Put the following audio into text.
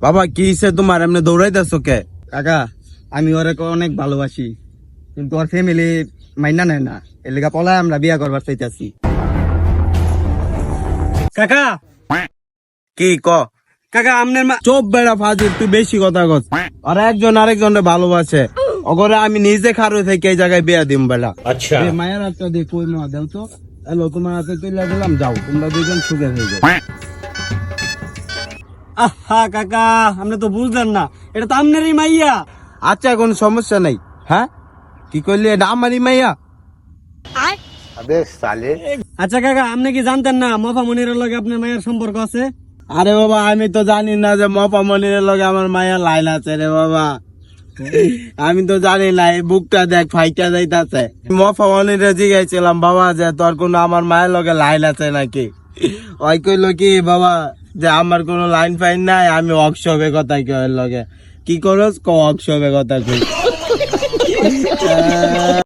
বাবা কি হইছে তোমার, এমনি দৌড়াইতেছো কে? কাকা আমি ওরে অনেক ভালোবাসি, কিন্তু ওর ফ্যামিলি মাইনা নেয় না, এর লেগা পলায় আমরা বিয়া করবার চাইতেছি। কাকা কি ক? কাকা আমনের চোপ বেড়া ফাজিল, তুই বেশি কথা কস। আর একজন আরেকজনে ভালোবাসে, ওগরে আমি নিজে খারু থেকে এই জায়গায় বিয়া দিম বেড়া। আচ্ছা এই মায়ের হাতটা দিয়ে কই না দেও তো। হ্যালো, তোমার হাতে তুলে দিলাম, যাও তোমরা দুজন সুখে হয়ে যাও। আহা কাকা আপনি তো বুঝলেন না, এটা তো আমনেরই মাইয়া। আচ্ছা কোনো সমস্যা নাই। হ্যাঁ কি করলি, এটা আমারই মাইয়া? আচ্ছা কাকা আপনি কি জানতেন না মফা মনিরের লগে আপনার মায়ের সম্পর্ক আছে? আরে বাবা আমি তো জানি না যে মপা মনিরের লগে আমার মায়ের লাইন আছে রে বাবা। আমি তো জানি না, এই বুকটা দেখ ফাইটা যাইতাছে। মপা মনিরে জিজ্ঞাসছিলাম বাবা যে তোর কোনো আমার মায়ের লগে লাইন আছে নাকি। ওই কইলো কি বাবা যে আমার কোনো লাইন ফাইন নাই, আমি অক্ষবে কথা কেউ লগে কি করস ক, অক্ষবে কথা কই।